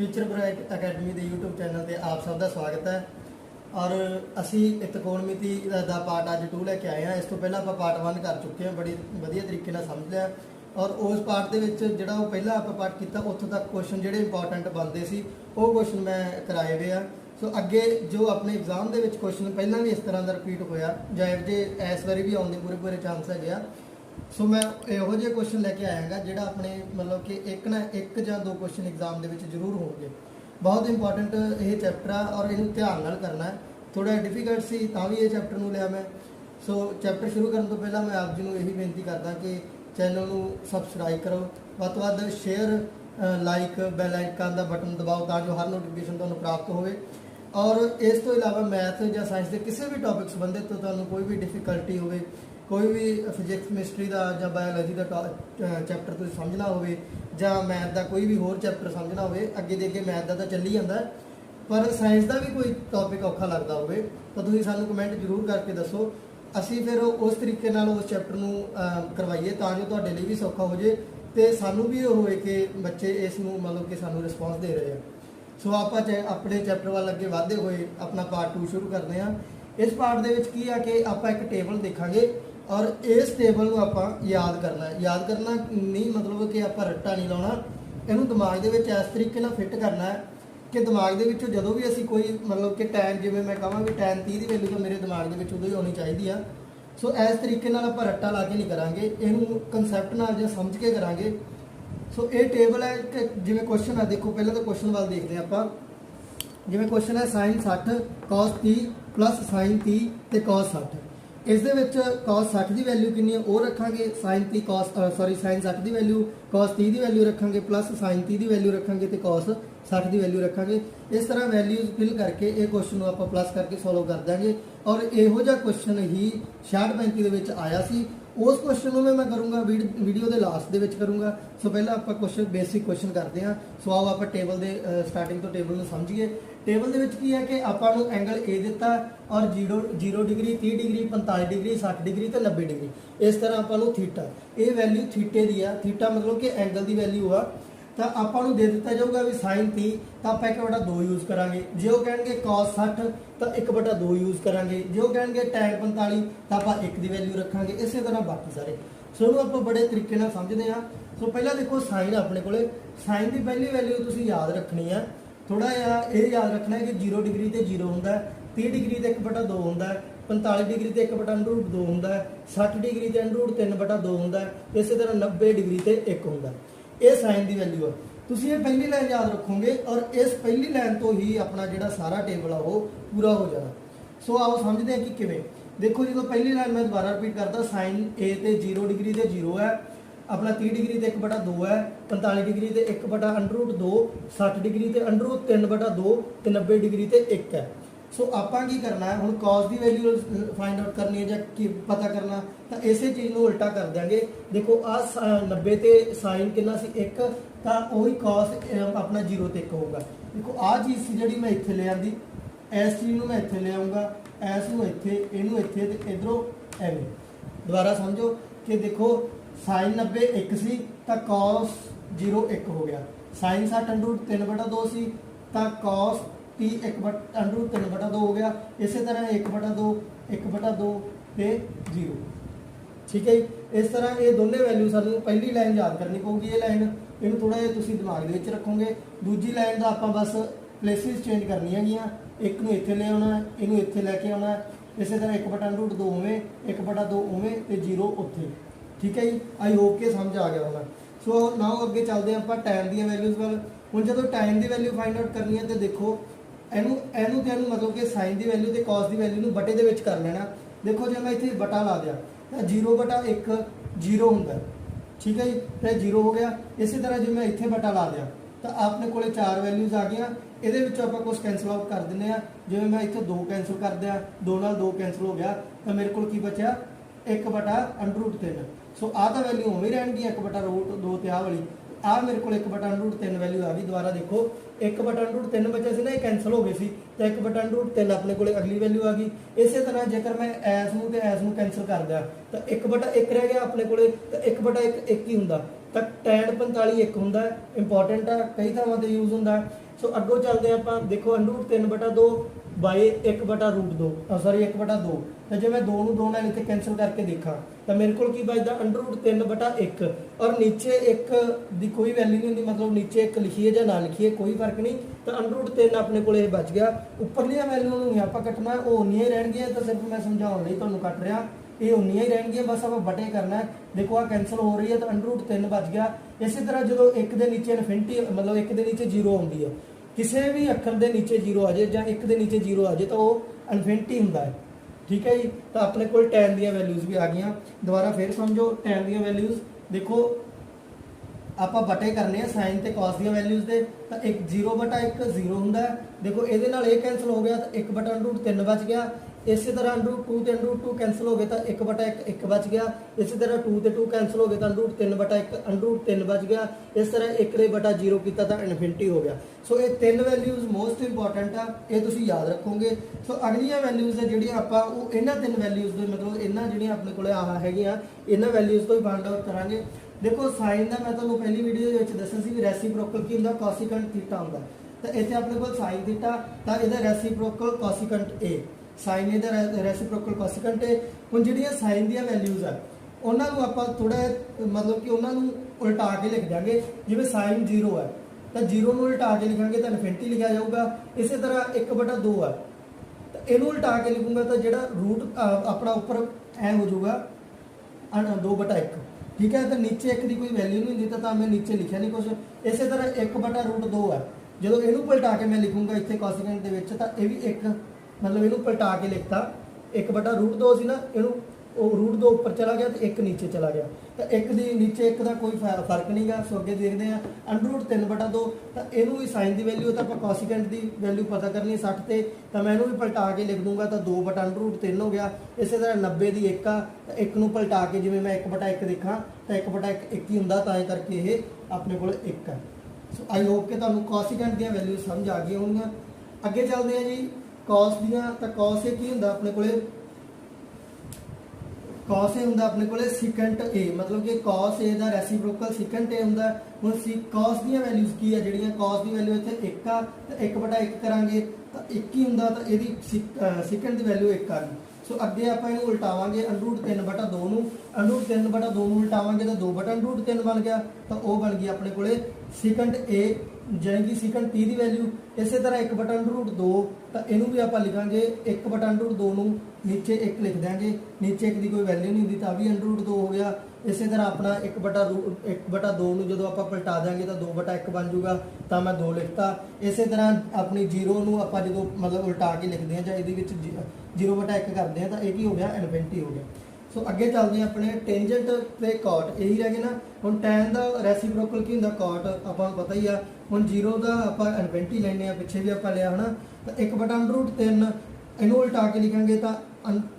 Future bright academy के YouTube channel पर आप सबका स्वागत है। और असी त्रिकोणमिति का पार्ट अज 2 लैके आए हैं। इस तो पहले आप पार्ट 1 कर चुके हैं, बड़ी वधिया तरीके नाल समझ लिया। और उस पार्ट के जो पहला आप पार्ट किया उत्थों तक क्वेश्चन जोड़े इंपॉर्टेंट बनते सी वो क्वेश्चन मैं कराए हुए हैं। सो अगे जो अपने एग्जाम के क्वेश्चन पहला भी इस तरह का रिपीट होया जाए जे इस बारी भी आने पूरे पूरे चांस है। सो मैं यहो जे क्वेश्चन लैके आयागा जोड़ा अपने मतलब कि एक ना एक या 2 क्वेश्चन एग्जाम के जरूर होंगे। बहुत इंपॉर्टेंट ये चैप्टर है और इन्हें ध्यान नाल करना है। थोड़ा डिफिकल्ट सी तां भी ये चैप्टर में लिया मैं। सो चैप्टर शुरू करने तो पहला मैं आप जी को यही बेनती करदा कि चैनल को सबसक्राइब करो, वध तो वध शेयर लाइक बैल आइकन का बटन दबाओ ताकि हर नोटिफिकेशन तुहानूं प्राप्त होवे। और इस तो इलावा मैथ या साइंस के किसी भी टॉपिक संबंधित तो तुहानूं कोई भी डिफिकल्टी हो, कोई भी फिजिक्स केमिस्ट्री का या बायोलॉजी का चैप्टर तुसीं समझना हो या मैथ का कोई भी होर चैप्टर समझना हो, अगे दे के मैथ का तो चली जाता है, पर साइंस का भी कोई टॉपिक औखा लगता हो तो तुसीं सानूं कमेंट जरूर करके दसो। असी फिर उस तरीके नाल उस चैप्टर को करवाइए तां जो तुहाडे लई भी सौखा हो जाए तो सानूं भी होए कि बच्चे इस मतलब कि सानूं रिस्पॉन्स दे रहे हैं। सो आप अपने चैप्टर वाल अगे वधदे होए अपना पार्ट 2 शुरू करते हैं। इस पार्ट के की है कि आप एक टेबल देखांगे और इस टेबल को आप याद करना है। याद करना नहीं मतलब कि आप रट्टा नहीं लाना, इनू दिमाग के इस तरीके ना फिट करना है कि दिमाग के जो भी असी कोई मतलब कि टैन जिवें मैं कहां भी टैन 30 की वैल्यू तो मेरे दिमाग के उदों ही होनी चाहिए। सो इस तरीके आप रट्टा ला के नहीं करांगे, इनू कंसैप्ट नाल जो समझ के करांगे। सो ये टेबल है कि जिवें क्वेश्चन है, देखो पहले तो क्वेश्चन वाल देखते हैं आप। जिवें क्वेश्चन है sin 60 cos 30 प्लस sin 30 ते cos 60। इस दे विच cos 60 की वैल्यू कितनी है वो रखांगे, sin 30 cos sin 60 की वैल्यू cos 30 की वैल्यू रखांगे, प्लस sin 30 की वैल्यू रखांगे तो cos 60 की वैल्यू रखांगे। इस तरह वैल्यूज फिल करके ये क्वेश्चन को आप प्लस करके सॉल्व कर देंगे। और यहो जिहा क्वेश्चन ही 66-35 के आया सी। उस क्वेश्चन को मैं करूँगा वीडियो के लास्ट के करूँगा। सो पहले आप क्वेश्चन बेसिक क्वेश्चन करते हैं। सो आओ आप टेबल के स्टार्टिंग तो टेबल में समझिए। टेबल के की है कि आपको एंगल ए दिता और 0 डिग्री 30 डिग्री 45 डिग्री 60 डिग्री तो 90 डिग्री इस तरह आपको थीटा ये वैल्यू थीटे की है। थीटा मतलब कि एंगल की वैल्यू आ तो आपको दे दिता जाऊगा भी sin 30 तो आप 1/2 यूज़ करा। जो कहेंगे cos 60 तो 1/2 यूज़ करा। जो कहेंगे tan 45 तो आप 1 की वैल्यू रखा। इस तरह बाकी सारे सो आप बड़े तरीके समझते हैं। सो पहला देखो साइन अपने को साइन की पहली वैल्यू तुम याद रखनी है। थोड़ा जिहा ये याद रखना है कि 0 डिग्री तो 0 होंदा, 30 डिग्री तो 1/2 होंदा, 45 डिग्री तो 1/√2 होंदा, 60 डिग्री तो √3/2 होंदा, इस तरह 90 डिग्री तो 1 होंदा। ये साइन की वैल्यू है। तुसीं ये पहली लाइन याद रखोगे और इस पहली लाइन तो ही अपना जिहड़ा सारा टेबल है वो पूरा हो जाना। सो आओ समझते हैं कि किवें। देखो जो पहली लाइन मैं दोबारा रिपीट करता, साइन ए तो 0 डिग्री तो 0 है, अपना 30 डिग्री तो 1/2 है, 45 डिग्री तो 1/√2, 60 डिग्री तो √3/2 तो 90 डिग्री तो 1 है। सो आप की करना है हुण कॉस की वैल्यू फाइंड आउट करनी है कि पता करना तो इस चीज़ को उल्टा कर देंगे। देखो आ 90 ते साइन कितना सी 1 तो वही कॉस अपना 0 ते 1 होगा। देखो आ चीज़ सी जी मैं इत्थे ले आंदी, इस चीज़ को मैं इत्थे ले आऊँगा, इस इत्थे इनू इत्थे ते इधरों एवें। दोबारा समझो कि देखो साइन 90 1 सी तो कॉस 0 1 हो गया, साइन 60 √3/2 सी तो कॉस 30 √3/2 हो गया। इस तरह 1/2 1/2 ते 0। ठीक है जी। इस तरह ये दोनों वैल्यू सानू पहली लाइन याद करनी पऊगी। ये लाइन इन थोड़ा जिहा तुसीं दिमाग दे विच रखोगे। दूजी लाइन का आप बस प्लेसिस चेंज करनी है। एक नूं इत्थे ले आउणा, इनू इत्थे लैके आउणा, इस तरह 1/√2 उवें 1/2 उवें ते 0 उत्थे। ठीक है जी। आई होप के समझ आ गया होगा। सो नाउ अगे चलते हैं आप टाइम दी वैल्यूज़ वाल। हुण जदों टाइम की वैल्यू फाइंड आउट करनी है तो देखो एनू मतलब कि साइन की वैल्यू तो कॉस की वैल्यू बटे के कर लेना। देखो जो मैं इतने बटा ला दिया तो 0/1 0 होंगे। ठीक है जी, तो 0 हो गया। इस तरह जो मैं इतने बटा ला दिया तो अपने को 4 वैल्यूज़ आ गई। ये आप कुछ कैंसल आउट कर दें। जिवें मैं इतने 2 कैंसल कर दिया, 2 नाल 2 कैंसल हो गया तो मेरे को बचा 1/√3। सो आ तो वैल्यू उवें रहनगी 1/√2 ते आ वाली आ मेरे को 1/√3 वैल्यू आ गई। दोबारा देखो 1/√3 बचा से ना, कैंसल हो गए सी तो 1/√3 अपने को अगली वैल्यू आ गई। इस तरह जेकर मैं ऐस नूं ते ऐस नूं कैंसल कर दिया तो 1/1 रह गया अपने को, तो 1/1 1 ही हुंदा। तो tan 45 1 हुंदा। इंपॉर्टेंट है, कई थावां ते यूज़ हुंदा। सो अगों चलते हैं आप देखो √3/2 बाय 1/√2 सॉरी 1/2 तो जो मैं 2 ਨੂੰ 2 ਨਾਲ ਇੱਥੇ कैंसिल करके देखा तो मेरे को की बचता √3/1 और नीचे एक ਦੀ कोई वैल्यू नहीं होंगी मतलब नीचे एक लिखिए या ना लिखिए कोई फर्क नहीं तो √3 अपने को बच गया उपरलियां वैल्यू नहीं आप कटना वो उन्नियां ही रहणगियां तो सिर्फ मैं समझाने लिए तुहानूं कट रहा ये उन्नियां ही रहणगियां बस आप बटे करना है देखो आ कैंसिल हो रही है तो √3 बच गया। इसी तरह जो एक दे नीचे इनफिनिटी मतलब एक दे नीचे 0 आउंदी है किसी भी अखर के नीचे 0 आ जाए या एक दे नीचे 0 आ जाए तो वह इनफिनिटी हुंदा है ठीक है जी। तो अपने को tan दी वैल्यूज़ भी आ गई दोबारा फिर समझो tan दी वैल्यूज़ देखो आप बटे करने साइन ते कॉस दी वैल्यूज़ दे तो एक 0/1 0 हुंदा है देखो ये कैंसिल हो गया तो 1/√3 बच गया। इसी तरह √2 ते √2 कैंसिल हो गए तो 1/1 1 बच गया। इसी तरह 2 ते 2 कैंसिल हो गए तो √3/1 √3 बच गया। इस तरह 1/0 किया तो इनफिनिटी हो गया। सो ये 3 वैल्यूज़ मोस्ट इंपॉर्टेंट आ ये तुसीं याद रखोगे। सो अगलियां वैल्यूज़ है जिहड़ियां आपां वो इन्हां 3 वैल्यूज़ दे मतलब इन्हां जिहड़ियां अपने कोल आ हैगियां इन्हां वैल्यूज़ तो ही फाइंड आउट करांगे। देखो साइन का मैं तुहानूं पहली वीडियो दे विच दस्सिया सी रेसिप्रोकल की हुंदा कोसिकेंट थीटा हुंदा तो इत्थे अपने कोल साइन थीटा तो इहदा रेसिप्रोकल कोसिकेंट ए साइन इहदा रेसिप्रोकल कोसिकेंट ए हुण जिहड़ियां साइन दी वैल्यूज़ आ उन्हां नूं आपां थोड़ा मतलब कि उन्हां नूं उल्टा के लिख देंगे जिवें साइन 0 है तो 0 नूं उल्टा के लिखांगे तो इनफिनिटी लिखा जाऊगा। इसी तरह 1/2 है तो इहनूं उल्टा के लिखूंगा तो जिहड़ा रूट अपना उपर ऐ हो जाऊगा 2/1 ठीक है। तो नीचे एक की कोई वैल्यू नहीं होंगी तो मैं नीचे लिखा नहीं कुछ। इस तरह 1/√2 है जो इनू पलटा के मैं लिखूंगा इतने कोसिकेंट तो यह भी एक मतलब इनू पलटा के लिखता 1/√2 सी ना इनू √2 ऊपर चला गया तो एक नीचे चला गया तो एक दी नीचे एक का कोई फर्क नहीं गा। सो अगे देखते हैं √3/2 तो इनू भी साइन की वैल्यू तो आप कोसिकेंट की वैल्यू पता करनी 60 से तो मैं इनू भी पलटा के लिख दूंगा तो 2/√3 हो गया। इस तरह 90 की 1 तो एक नू पलटा के जिवें मैं 1/1 देखा तो 1/1 1 ही हुंदा तां करके ये अपने को 1 है। सो आई होप कि तुहानूं कोसिकेंट दी वैल्यू समझ आ गई होंगी। अगे चलते हैं जी कॉस दियां तो कॉस ए की हुंदा अपने को कॉस ए हुंदा अपने को सिकेंट ए मतलब कि कॉस ए दा रेसिप्रोकल सिकेंट ए हुंदा। हुण कॉस दी वैल्यूज़ की है जिहड़ियां कॉस दी वैल्यू इत्थे 1 आ तो 1/1 करांगे तो 1 ही हुंदा तो इहदी सिकेंट दी वैल्यू 1 आ गई। सो अगे आप इहनूं उल्टावांगे √3/2 नूं √3/2 नूं उल्टावांगे तो 2/√3 बन गया तो वह बन गई अपने को सिकेंट ए जानी कि सिकेंट 30 की वैल्यू। इस तरह 1/√2 तो इनू भी आप लिखांगे 1/√2 नूं नीचे 1 लिख देंगे नीचे 1 की कोई वैल्यू नहीं होती तो भी √2 हो गया। इस तरह अपना 1/2 नूं जदों आप पलटा देंगे तो 2/1 बन जूगा तो मैं 2 लिखता। इस तरह अपनी 0 नूं आप जो मतलब उल्टा के लिखते हैं या ये 0/1 करते हैं तो यह हो गया इनफिनिटी हो गया। सो अगे चलते हैं अपने टेंजेंट ते कॉट यही रह गए ना। हुण टैन का रेसिप्रोकल की हुंदा कॉट आपां नूं पता ही आ। हुण 0 का आपां इनफिनिटी लैने आ पिछे भी आपां लिया है ना तो 1/√3 इनू उल्टा के लिखांगे तो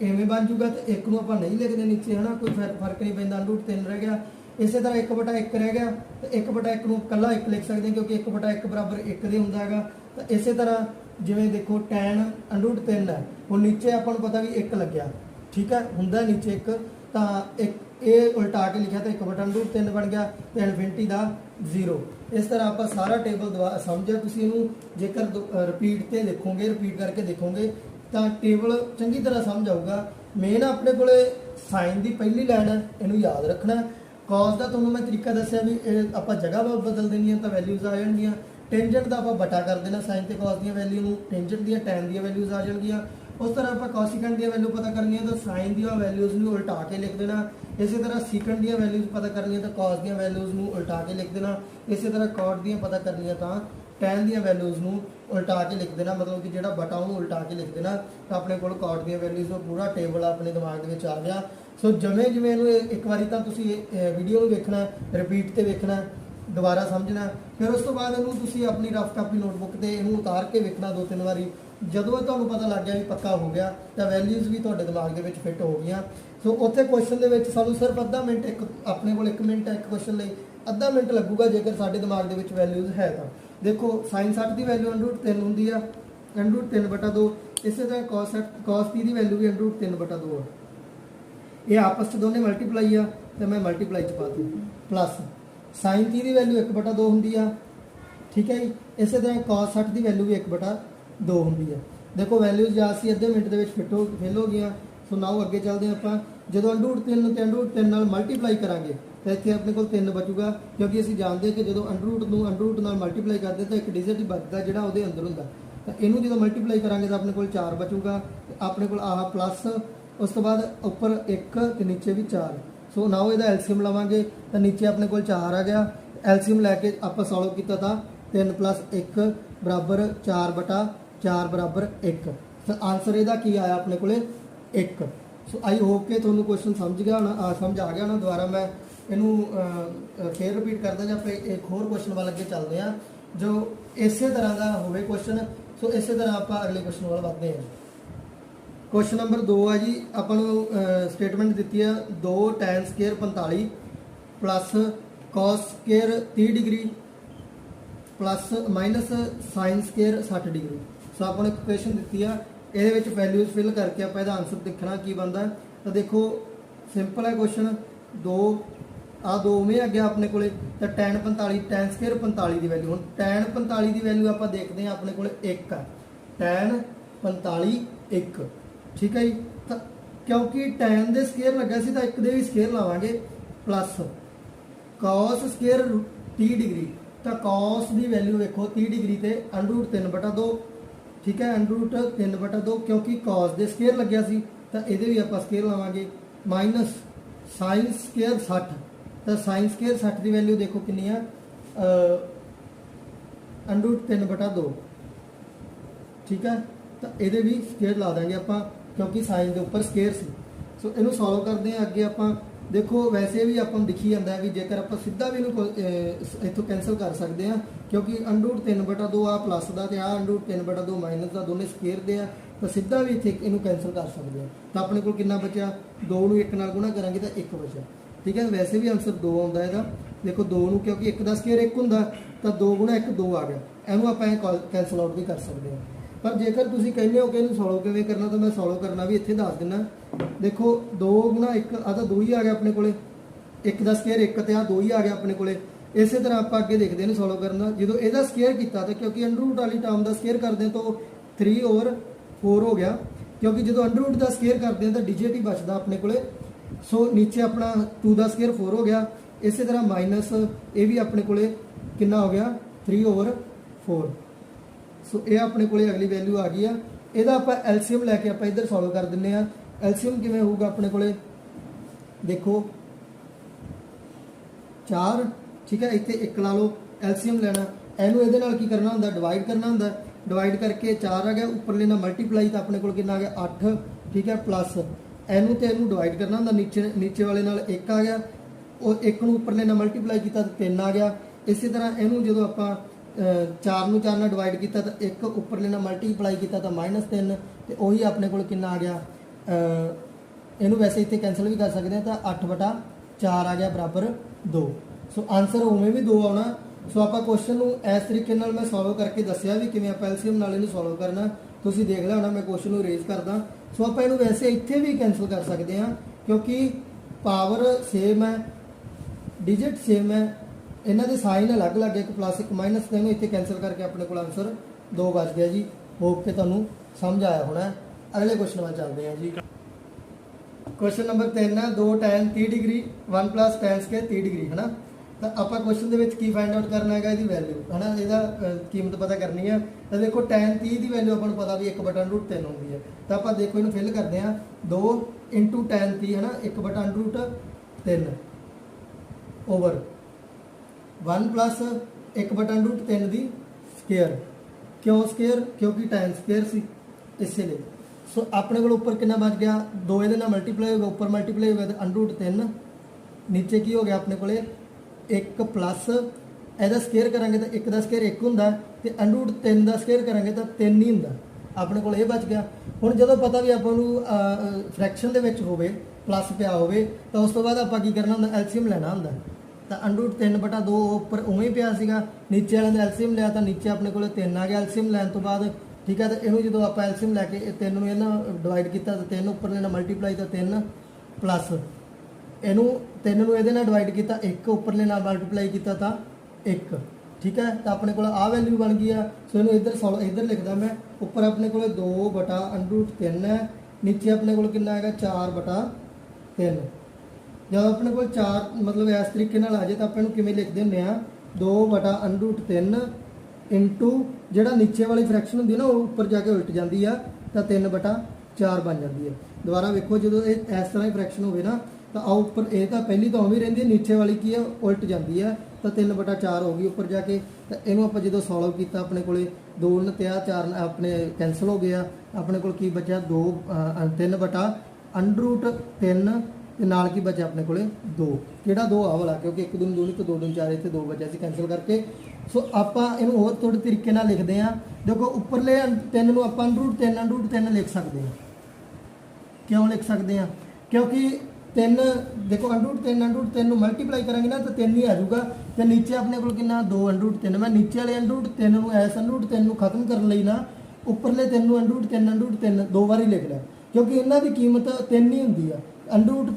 इवें बन जूगा तो 1 नूं आपां नहीं लिखते नीचे है ना कोई फर्क नहीं पैंदा √3 रह गया। इस तरह 1/1 रह गया तो 1/1 नूं कल्ला 1 लिख सकते हैं क्योंकि 1/1 बराबर 1 दे हुंदा हैगा। तो इस तरह जिवें देखो टैन √3 है हुण नीचे आपां नूं पता भी 1 लग्या ठीक है हुंदा नीचे 1 तो एक ये उल्टा के लिखा तो 1/√3 बन गया तो इनफिनिटी का 0। इस तरह आप सारा टेबल समझो तुसीं इहनूं जेकर रिपीट से देखोगे रिपीट करके देखोगे तो टेबल चंगी तरह समझ आऊगा। मेन अपने को साइन की पहली लाइन है इनू याद रखना। कॉस का तुहानूं मैं तरीका दस्सिया भी आप जगह बदल देनी तो वैल्यूज़ आ जाएंगियां। टेंजेंट का आप बटा कर देना साइन ते कॉस दी वैल्यू टेंजेंट दी टैन दी वैल्यूज़ आ जाएंगियां। उस तरह आप कोसिकेंट दी वैल्यू पता करनी है तो साइन दी वैल्यूज़ नूं उल्टा के लिख देना। इसी तरह सीकेंट दी वैल्यूज़ पता करनी है तो कॉस दी वैल्यूज़ नूं उल्टा के लिख देना। इसी तरह कॉट दी पता करनी है तो टैन दी वैल्यूज़ नूं उल्टा के लिख देना मतलब कि जिहड़ा बटा उहनूं उल्टा के लिख देना तो अपने कोल कॉट दी वैल्यूज़ का पूरा टेबल अपने दिमाग दे विच आ गया। सो जिवें जिवें इहनूं एक बारी तां तुसीं वीडियो नूं वेखना रिपीट ते वेखना दोबारा समझना फिर उस तो बाद इहनूं तुसीं अपनी रफ कापी नोटबुक ते इहनूं उतार के वेखना 2-3 बारी। जदों तुहानूं पता लग गया भी पक्का हो गया तो वैल्यूज़ भी तुहाडे दिमाग दे विच फिट हो गईयां। सो उत्थे क्वेश्चन दे विच सानूं सिर्फ अद्धा मिनट एक अपने कोल 1 मिनट एक क्वेश्चन लई अद्धा मिनट लगूगा जेकर साडे दिमाग दे विच वैल्यूज़ है तां। देखो साइन 60 की वैल्यू √3 हुंदी आ √3/2। इस तरह कॉस 30 की वैल्यू भी √3/2 है। ये आपस में दोनों मल्टीप्लाई आ तो मैं मल्टीप्लाई च पा दूँ प्लस साइन 30 की वैल्यू 1/2 होंगी आ ठीक है जी। इस तरह cos 60 की वैल्यू भी 1/2 होंगी है। देखो वैल्यूज या सी अद्धे मिनट के फिल हो गई। सो नाउ अगे चलते हैं आप जो √3 ते √3 नाल मल्टीप्लाई करांगे तो इतने अपने को 3 बचूगा, क्योंकि असीं जानते हैं कि जो √रूट नाल मल्टीप्लाई करते तो एक डिजिट ही बचता जिहड़ा उहदे अंदर हुंदा। तो इनू जो मल्टीप्लाई करांगे तो अपने को 4 बचूगा, अपने को आह प्लस उस तो बाद उपर 1 ते नीचे भी 4। सो नाउ इहदा एलसीएम लवांगे तो नीचे अपने को 4 आ गया। एलसीएम लैके आप सॉल्व किया था 3 + 1 बराबर 4/4 बराबर 1। तो आंसर इहदा की आया अपने को 1। सो आई होप कि तुहानूं क्वेश्चन समझ गया होना, समझ आ गया होना। दोबारा मैं इनू फिर रिपीट करदा जां फिर एक होर क्वेश्चन वाल अगे चलते हैं जो इस तरह का होवे क्वेश्चन। सो इस तरह आप अगले क्वेश्चन वाल वधदे हैं। क्वेश्चन नंबर 2 है जी, आपको स्टेटमेंट दी है 2 tan square 45 plus cos square 30 degree plus minus sin square 60 degree. So आपको एक क्वेश्चन दी है, ये वैल्यूज फिल करके आप आंसर देखना की बनता है। तो देखो सिंपल है क्वेश्चन। 2 में आ गया अपने को तो tan 45 tan स्केयर 45 की वैल्यू। हम tan 45 की वैल्यू आप देखते हैं अपने को 1 है, tan 45 1। ठीक है जी। तो क्योंकि tan के स्केयर लगा सी तो 1 के भी स्केयर लावांगे प्लस cos स्केयर 30 डिग्री। तो cos की वैल्यू देखो 30 डिग्री से √3/2। ठीक है, √3/2 क्योंकि cos के स्केयर लग्या सी तो ये भी आप स्केयर लावांगे माइनस sin स्केयर 60। तो sin स्केयर 60 की वैल्यू देखो कितनी है √3/2। ठीक है, तो ये भी स्केयर ला देंगे आप क्योंकि साइन के उपर स्केयर सी। सो इनू सॉल्व करते हैं अगे आप। देखो वैसे भी आपको दिखी जाता है भी जेकर आप सीधा भी इतों कैंसल कर सकते हैं क्योंकि √3/2 आ प्लस का तो आ √3/2 माइनस का दोनों स्केयर दे आ, तो सीधा भी इतने इनू कैंसल कर सकते हैं। तो अपने को कितना बचा 2 नूं 1 नाल गुणा करांगे तो 1 बचा। ठीक है, वैसे भी आंसर 2 आता है। देखो 2 नूं क्योंकि 1 का स्केयर 1 होंदा तो 2 × 1 2 आ गया। इनू आप कैंसल आउट भी कर सकते हैं। पर जेकर तुसीं कहते हो कि इनू सॉल्व किवें करना तो मैं सॉल्व करना भी इत्थे दस दिना। देखो 2 × 1 आ तो 2 ही आ गया अपने को, 1 का स्केयर 1 तो आ 2 ही आ गया अपने को। इस तरह आप अगे देखते हैं सॉल्व करना। जो यदा स्केयर किया तो क्योंकि √रूट वाली टर्म का स्केयर करते हैं तो 3/4 हो गया, क्योंकि जो √रूट का स्केयर करते हैं तो डिजिट ही बचता अपने को। सो नीचे अपना 2 का स्केयर 4 हो गया। इस तरह माइनस ये भी अपने को कितना हो गया 3/4। सो ये अपने को अगली वैल्यू आ गई है। यदा आप एलसीएम लैके आप इधर सॉल्व कर दें। एलसीएम किमें होगा अपने को देखो 4। ठीक है, इतने 1 ला लो, एलसीएम लेना। एनू ये की करना होंगे डिवाइड करना होंगे। डिवाइड करके 4 आ गया, उपर लेना मल्टीप्लाई तो अपने को कितना आ गया 8। ठीक है, प्लस एनू तो एनू डिवाइड करना होंगे, नीचे वाले नाल 1 आ गया, और 1 नूं उपर लेना मल्टीप्लाई किया तो 3 आ गया। इस तरह इनू जो आप 4 नूं 4 नाल डिवाइड किया तो 1 उपर लेना मल्टीप्लाई किया तो -3 तो वही अपने को कितना आ गया। इनू वैसे इतने कैंसल भी कर सकते हैं तो 8/4 आ गया बराबर 2। सो आंसर उमें भी 2 आना। सो आप क्वेश्चन इस तरीके मैं सॉल्व करके दसिया भी किमें आप एलसीएम नाल इनू सॉल्व करना। तुसीं देख लिया होना मैं क्वेश्चन रेज करदा। सो आप इनू वैसे इत्थे भी कैंसल कर सकते हैं क्योंकि पावर सेम है, डिजिट सेम है, इन्हां दे साइन अलग अलग, एक प्लस एक माइनस। तो इत्थे कैंसल करके अपने को आंसर 2 बच गया जी। होप के तुहानूं समझ आया होना। अगले क्वेश्चन वाल चलते हैं जी। क्वेश्चन नंबर 3 है 2 tan 30 degree 1 + tan square 30 degree है ना। तो आप क्वेश्चन की फाइंड आउट करना है इसकी वैल्यू है ना, यदा कीमत पता करनी है। तो देखो tan 30 की वैल्यू आपको पता भी 1/√3 होती है। तो आप देखो इन्हें फिल करते हैं 2 × tan 30 है ना 1/√3 ओवर 1 + 1/√3 की स्केयर। क्यों स्केयर? क्योंकि tan स्केयर सी इसलिए। सो अपने को उपर कितना बच गया 2 ये मल्टीप्लाई हो गया, उपर मल्टीप्लाई हो गया तो √3, नीचे की हो गया अपने को 1 प्लस ਇਹਦਾ स्केयर करांगे तो 1 का स्केयर 1 होंगे तो √3 का स्केयर करांगे तो 3 ही होंगे। अपने को ये बच गया। हुण जो पता भी आपको फ्रैक्शन के हो प्लस पिया हो तो उस तो बाद आप की करना होंगे एलसीएम लेना होंगे। तो √3/2 उपर उवें ही पिया सीगा, नीचे वाले का एलसीएम लिया तो नीचे अपने को 3 आ गया एलसीएम लैन तो बाद। ठीक है, तो इनू जो आप एलसीएम लैके 3 नूं इन्हां डिवाइड किया तो 3 उपर लेना मल्टीप्लाई तो 3 प्लस इनू 3 नूं इहदे नाल डिवाइड किया 1 उपर लेना मल्टीप्लाई किया तो 1। ठीक है। तो अपने को आ वैल्यू बन गई है। सो इन्हू इधर लिखदा मैं, उपर अपने को 2/√3 है, नीचे अपने को कितना है 4/3। जब अपने को 4 मतलब इस तरीके नाल आ जाए तो आप किवें लिखते हैं 2/√3 इंटू जिहड़ा नीचे वाली फ्रैक्शन होंदी ना वो उपर जाके उल्ट जाती है तो 3/4 बन जाती है। दोबारा वेखो जो इस तरह की फ्रैक्शन हो ना तो आ उपर ये तो पहली तो उवें रहिंदी है, नीचे वाली की है उल्ट जाती है तो 3/4 हो गई उपर जाके। तो इनू आप जो सॉल्व किया अपने को 2 ते 4 अपने कैंसल हो गया, अपने को की बचा 3/√3 ਤੇ ਨਾਲ ਕੀ ਬਚਿਆ ਆਪਣੇ ਕੋਲੇ 2, ਕਿਹੜਾ 2 ਆ ਵਾਲਾ, ਕਿਉਂਕਿ 1 2 2 ਤੋਂ 2 2 4 ਇੱਥੇ 2 ਬਚਿਆ ਸੀ ਕੈਂਸਲ ਕਰਕੇ। ਸੋ ਆਪਾਂ ਇਹਨੂੰ ਹੋਰ ਥੋੜੇ ਤਰੀਕੇ ਨਾਲ ਲਿਖਦੇ ਆ। ਦੇਖੋ ਉੱਪਰਲੇ 3 ਨੂੰ ਆਪਾਂ √3 ਲਿਖ ਸਕਦੇ ਹਾਂ। ਕਿਉਂ ਲਿਖ ਸਕਦੇ ਆ? ਕਿਉਂਕਿ 3 ਦੇਖੋ √3 ਨੂੰ ਮਲਟੀਪਲਾਈ ਕਰਾਂਗੇ ਨਾ ਤਾਂ 3 ਹੀ ਆ ਜਾਊਗਾ ਤੇ ਨੀਚੇ ਆਪਣੇ ਕੋਲ ਕਿੰਨਾ 2√3। ਮੈਂ ਨੀਚੇ ਵਾਲੇ √3 ਨੂੰ ਐਸ √3 ਨੂੰ ਖਤਮ ਕਰਨ ਲਈ ਨਾ ਉੱਪਰਲੇ 3 ਨੂੰ √3 ਦੋ ਵਾਰੀ ਲਿਖ ਲਿਆ, ਕਿਉਂਕਿ ਇਹਨਾਂ ਦੀ ਕੀਮਤ 3 ਹੀ ਹੁੰਦੀ ਆ। ਅੰਡਰੂਟ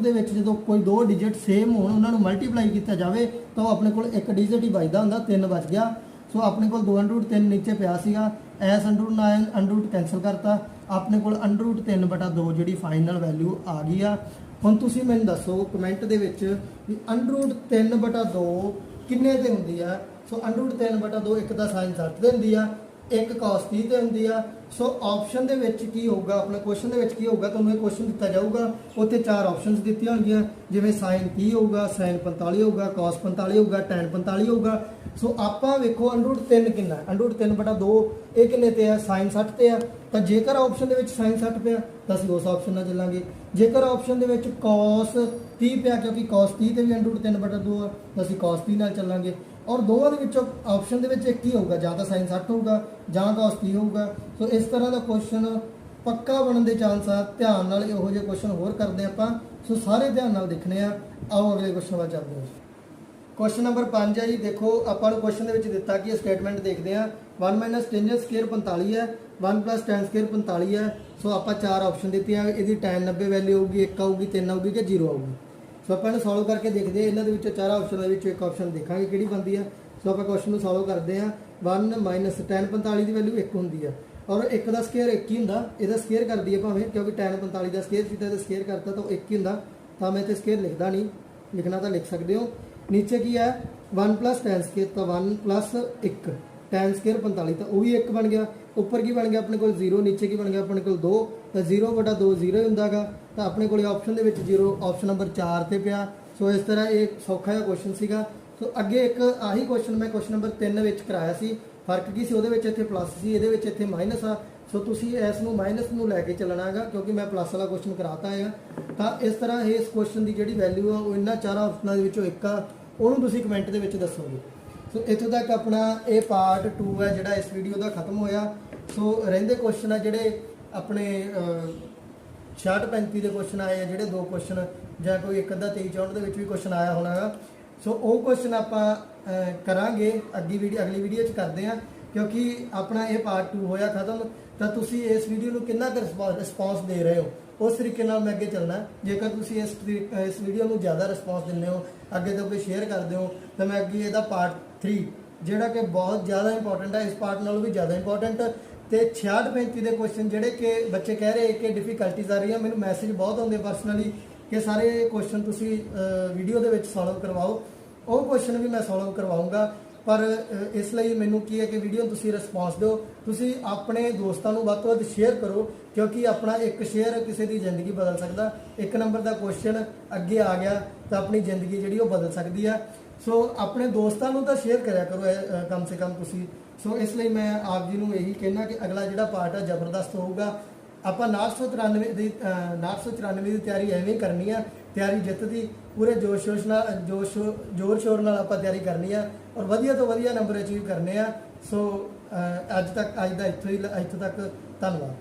ਦੇ ਵਿੱਚ ਜਦੋਂ ਕੋਈ 2 ਡਿਜਿਟ ਸੇਮ ਹੋਣ ਉਹਨਾਂ ਨੂੰ ਮਲਟੀਪਲਾਈ ਕੀਤਾ ਜਾਵੇ ਤਾਂ ਉਹ ਆਪਣੇ ਕੋਲ ਇੱਕ ਡਿਜਿਟ ਹੀ ਬਚਦਾ ਹੁੰਦਾ, 3 ਬਚ ਗਿਆ। ਸੋ ਆਪਣੇ ਕੋਲ 2√3 ਨੀਚੇ ਪਿਆ ਸੀਗਾ, ਐਸ ਅੰਡਰੂਟ ਕੈਂਸਲ ਕਰਤਾ, ਆਪਣੇ ਕੋਲ √3/2 ਜਿਹੜੀ ਫਾਈਨਲ ਵੈਲਿਊ ਆ ਗਈ ਆ। ਹੁਣ ਤੁਸੀਂ ਮੈਨੂੰ ਦੱਸੋ ਕਮੈਂਟ ਦੇ ਵਿੱਚ ਵੀ √3/2 ਕਿੰਨੇ ਤੇ ਹੁੰਦੀ ਆ? ਸੋ √3/2 ਇੱਕ ਦਾ ਸਾਈਨ 60 ਤੇ ਹੁੰਦੀ ਆ, एक cos 30 ਤੇ ਹੁੰਦੀ ਆ। ਸੋ ਆਪਸ਼ਨ ਦੇ ਵਿੱਚ ਕੀ ਹੋਊਗਾ, ਆਪਣਾ ਕੁਐਸਚਨ ਦੇ ਵਿੱਚ ਕੀ ਹੋਊਗਾ, ਤੁਹਾਨੂੰ ਇਹ ਕੁਐਸਚਨ ਦਿੱਤਾ ਜਾਊਗਾ, ਉੱਥੇ 4 ਆਪਸ਼ਨਸ ਦਿੱਤੀਆਂ ਹੋਣਗੀਆਂ, ਜਿਵੇਂ sin 30 ਹੋਊਗਾ, sin 45 ਹੋਊਗਾ, cos 45 ਹੋਊਗਾ, tan 45 ਹੋਊਗਾ। ਸੋ ਆਪਾਂ ਵੇਖੋ √3 ਕਿੰਨਾ, √3/2 ਇਹ ਕਿੰਨੇ ਤੇ ਆ? sin 60 ਤੇ ਆ। ਤਾਂ ਜੇਕਰ ਆਪਸ਼ਨ ਦੇ ਵਿੱਚ sin 60 ਪਿਆ ਤਾਂ ਅਸੀਂ ਉਸ ਆਪਸ਼ਨ ਨਾਲ ਚੱਲਾਂਗੇ। ਜੇਕਰ ਆਪਸ਼ਨ ਦੇ ਵਿੱਚ cos 30 ਪਿਆ, ਕਿਉਂਕਿ cos 30 ਤੇ ਵੀ √3/2 ਆ, ਤਾਂ ਅਸੀਂ cos 30 ਨਾਲ ਚੱਲਾਂਗੇ। ਔਰ ਦੋਵਾਂ ਦੇ ਵਿੱਚੋਂ ਆਪਸ਼ਨ ਦੇ ਵਿੱਚ ਇੱਕ ਹੀ ਹੋਊਗਾ, ਜਾਂ ਤਾਂ sin 60 ਹੋਊਗਾ ਜਾਂ cos 30 ਹੋਊਗਾ। ਸੋ ਇਸ ਤਰ੍ਹਾਂ ਦਾ ਕੁਐਸਚਨ ਪੱਕਾ ਬਣਨ ਦੇ ਚਾਂਸ ਆ। ਧਿਆਨ ਨਾਲ ਇਹੋ ਜਿਹੇ ਕੁਐਸਚਨ ਹੋਰ ਕਰਦੇ ਆਪਾਂ। ਸੋ ਸਾਰੇ ਧਿਆਨ ਨਾਲ ਦੇਖਣੇ ਆ। ਆਓ ਅਗਲੇ ਕੁਐਸਚਨ ਵੱਲ ਚੱਲਦੇ ਹਾਂ। ਕੁਐਸਚਨ ਨੰਬਰ 5 ਹੈ ਜੀ। ਦੇਖੋ ਆਪਾਂ ਨੂੰ ਕੁਐਸਚਨ ਦੇ ਵਿੱਚ ਦਿੱਤਾ ਕਿ ਸਟੇਟਮੈਂਟ ਦੇਖਦੇ ਆ। 1 - tan स्क्वायर 45 है, 1 + tan स्क्वायर 45 है। सो आप 4 ऑप्शन ਦਿੱਤੀਆਂ, ਇਹਦੀ tan 90 ਵੈਲਿਊ ਹੋਊਗੀ, 1 ਆਊਗੀ, 3 ਆਊਗੀ ਕਿ 0 ਆਊਗੀ। ਸੋ ਆਪਾਂ ਇਹਨੂੰ ਸੋਲਵ ਕਰਕੇ ਦੇਖਦੇ ਹਾਂ। ਇਹਨਾਂ ਦੇ ਵਿੱਚੋਂ 4 ਆਪਸ਼ਨ ਦੇ ਵਿੱਚੋਂ ਇੱਕ ਆਪਸ਼ਨ ਦੇਖਾਂਗੇ ਕਿਹੜੀ ਬਣਦੀ ਆ। ਸੋ ਆਪਾਂ ਕੁਐਸਚਨ ਨੂੰ ਸੋਲਵ ਕਰਦੇ ਹਾਂ। 1 - tan 45 ਦੀ ਵੈਲਿਊ 1 ਹੁੰਦੀ ਆ, ਔਰ 1 ਦਾ ਸਕੁਅਰ 1 ਹੀ ਹੁੰਦਾ। ਇਹਦਾ ਸਕੁਅਰ ਕਰ ਦਈਏ ਭਾਵੇਂ, ਕਿਉਂਕਿ tan 45 ਦਾ ਸਕੁਅਰ ਸੀ ਤਾਂ ਇਹਦਾ ਸਕੁਅਰ ਕਰਤਾ ਤਾਂ 1 ਹੀ ਹੁੰਦਾ। ਤਾਂ ਮੈਂ ਇੱਥੇ ਸਕੁਅਰ ਲਿਖਦਾ ਨਹੀਂ, ਲਿਖਣਾ ਤਾਂ ਲਿਖ ਸਕਦੇ ਹੋ। ਨੀਚੇ ਕੀ ਹੈ 1 + tan स्क्वायर, ਤਾਂ 1 + 1 tan स्क्वायर 45 ਤਾਂ ਉਹ ਵੀ 1 ਬਣ ਗਿਆ। ਉੱਪਰ ਕੀ ਬਣ ਗਿਆ ਆਪਣੇ ਕੋਲ 0, ਨੀਚੇ ਕੀ ਬਣ ਗਿਆ ਆਪਣੇ ਕੋਲ 2, ਤਾਂ 0/2 0 ਹੀ ਹੁੰਦਾ ਗਾ। ਤਾਂ ਆਪਣੇ ਕੋਲ ਆਪਸ਼ਨ ਦੇ ਵਿੱਚ 0 ਆਪਸ਼ਨ ਨੰਬਰ 4 ਤੇ ਪਿਆ। ਸੋ ਇਸ ਤਰ੍ਹਾਂ ਇਹ ਸੌਖਾ ਜਿਹਾ ਕੁਐਸਚਨ ਸੀਗਾ। ਸੋ ਅੱਗੇ ਇੱਕ ਆਹੀ ਕੁਐਸਚਨ ਮੈਂ ਕੁਐਸਚਨ ਨੰਬਰ 3 ਵਿੱਚ ਕਰਾਇਆ ਸੀ। ਫਰਕ ਕੀ ਸੀ? ਉਹਦੇ ਵਿੱਚ ਇੱਥੇ ਪਲੱਸ ਸੀ, ਇਹਦੇ ਵਿੱਚ ਇੱਥੇ ਮਾਈਨਸ ਆ। ਸੋ ਤੁਸੀਂ ਇਸ ਨੂੰ ਮਾਈਨਸ ਨੂੰ ਲੈ ਕੇ ਚੱਲਣਾ ਹੈਗਾ, ਕਿਉਂਕਿ ਮੈਂ ਪਲੱਸ ਵਾਲਾ ਕੁਐਸਚਨ ਕਰਾਤਾ ਹੈ। ਤਾਂ ਇਸ ਤਰ੍ਹਾਂ ਇਸ ਕੁਐਸਚਨ ਦੀ ਜਿਹੜੀ ਵੈਲਿਊ ਆ ਉਹ ਇਹਨਾਂ 4 ਆਪਸ਼ਨਾਂ ਦੇ ਵਿੱਚੋਂ ਇੱਕ ਆ, ਉਹਨੂੰ ਤੁਸੀਂ ਕਮੈਂਟ ਦੇ ਵਿੱਚ ਦੱਸੋਗੇ। ਸੋ ਇੱਥੋਂ ਤੱਕ ਆਪਣਾ ਇਹ ਪਾਰਟ 2 ਹੈ ਜਿਹੜਾ ਇਸ ਵੀਡੀਓ ਦਾ ਖਤਮ ਹੋਇਆ। ਸੋ ਰਹਿੰਦੇ ਕੁਐਸਚਨ ਆ ਜਿਹੜੇ ਆਪਣੇ 66 35 ਦੇ ਕੁਐਸਚਨ ਆਏ ਆ, ਜਿਹੜੇ 2 ਕੁਐਸਚਨ ਜਾਂ ਕੋਈ ਇੱਕ ਅੱਧਾ 23 64 ਦੇ ਵਿੱਚ ਵੀ ਕੁਐਸਚਨ ਆਇਆ ਹੋਣਾ ਗਾ। ਸੋ ਉਹ ਕੁਐਸਚਨ ਆਪਾਂ ਕਰਾਂਗੇ ਅਗਲੀ ਵੀਡੀਓ 'ਚ ਕਰਦੇ ਹਾਂ, ਕਿਉਂਕਿ ਆਪਣਾ ਇਹ ਪਾਰਟ 2 ਹੋਇਆ ਖਤਮ। ਤਾਂ ਤੁਸੀਂ ਇਸ ਵੀਡੀਓ ਨੂੰ ਕਿੰਨਾ ਕੁ ਰਿਸਪੌਂਸ ਦੇ ਰਹੇ ਹੋ, ਉਸ ਤਰੀਕੇ ਨਾਲ ਮੈਂ ਅੱਗੇ ਚੱਲਣਾ। ਜੇਕਰ ਤੁਸੀਂ ਇਸ ਵੀਡੀਓ ਨੂੰ ਜ਼ਿਆਦਾ ਰਿਸਪੌਂਸ ਦਿੰਦੇ ਹੋ, ਅੱਗੇ ਤੋਂ ਕੋਈ ਸ਼ੇਅਰ ਕਰਦੇ ਹੋ, ਤਾਂ ਮੈਂ ਅੱਗੇ ਇਹਦਾ ਪਾਰਟ 3 ਜਿਹੜਾ ਕਿ ਬਹੁਤ ਜ਼ਿਆਦਾ ਇੰਪੋਰਟੈਂਟ ਹੈ, ਇਸ ਪਾਰਟ ਨਾਲੋਂ ਵੀ ਜ਼ਿਆਦਾ ਇੰਪੋਰਟੈਂਟ, ਤੇ 66 35 ਦੇ ਕੁਐਸਚਨ ਜਿਹੜੇ ਕਿ ਬੱਚੇ ਕਹਿ ਰਹੇ ਕਿ ਡਿਫਿਕਲਟੀਜ਼ ਆ ਰਹੀਆਂ, ਮੈਨੂੰ ਮੈਸੇਜ ਬਹੁਤ ਆਉਂਦੇ ਪਰਸਨਲੀ ਕਿ ਸਾਰੇ ਕੁਐਸਚਨ ਤੁਸੀਂ ਵੀਡੀਓ ਦੇ ਵਿੱਚ ਸੋਲਵ ਕਰਵਾਓ। ਉਹ ਕੁਐਸਚਨ ਵੀ ਮੈਂ ਸੋਲਵ ਕਰਵਾਊਂਗਾ, ਪਰ ਇਸ ਲਈ ਮੈਨੂੰ ਕੀ ਹੈ ਕਿ ਵੀਡੀਓ ਨੂੰ ਤੁਸੀਂ ਰਿਸਪੌਂਸ ਦਿਓ। ਤੁਸੀਂ ਆਪਣੇ ਦੋਸਤਾਂ ਨੂੰ ਵੱਧ ਤੋਂ ਵੱਧ ਸ਼ੇਅਰ ਕਰੋ, ਕਿਉਂਕਿ ਆਪਣਾ ਇੱਕ ਸ਼ੇਅਰ ਕਿਸੇ ਦੀ ਜ਼ਿੰਦਗੀ ਬਦਲ ਸਕਦਾ। 1 ਨੰਬਰ ਦਾ ਕੁਐਸਚਨ ਅੱਗੇ ਆ ਗਿਆ ਤਾਂ ਆਪਣੀ ਜ਼ਿੰਦਗੀ ਜਿਹੜੀ ਉਹ ਬਦਲ ਸਕਦੀ ਆ। ਸੋ ਆਪਣੇ ਦੋਸਤਾਂ ਨੂੰ ਤਾਂ ਸ਼ੇਅਰ ਕਰਿਆ ਕਰੋ ਕਮ ਸੇ ਕਮ ਤੁਸੀਂ। ਸੋ ਇਸ ਲਈ ਮੈਂ ਆਪ ਜੀ ਨੂੰ ਇਹੀ ਕਹਿਣਾ ਕਿ ਅਗਲਾ ਜਿਹੜਾ ਪਾਰਟ ਹੈ ਜ਼ਬਰਦਸਤ ਹੋਊਗਾ। ਆਪਾਂ 994 ਦੀ ਤਿਆਰੀ ਐਵੇਂ ਹੀ ਕਰਨੀ ਆ, ਤਿਆਰੀ ਜਿੱਤ ਦੀ ਪੂਰੇ ਜ਼ੋਰ ਸ਼ੋਰ ਨਾਲ ਆਪਾਂ ਤਿਆਰੀ ਕਰਨੀ ਆ, ਔਰ ਵਧੀਆ ਤੋਂ ਵਧੀਆ ਨੰਬਰ ਅਚੀਵ ਕਰਨੇ ਆ। ਸੋ ਅੱਜ ਦਾ ਇੱਥੋਂ ਤੱਕ ਧੰਨਵਾਦ।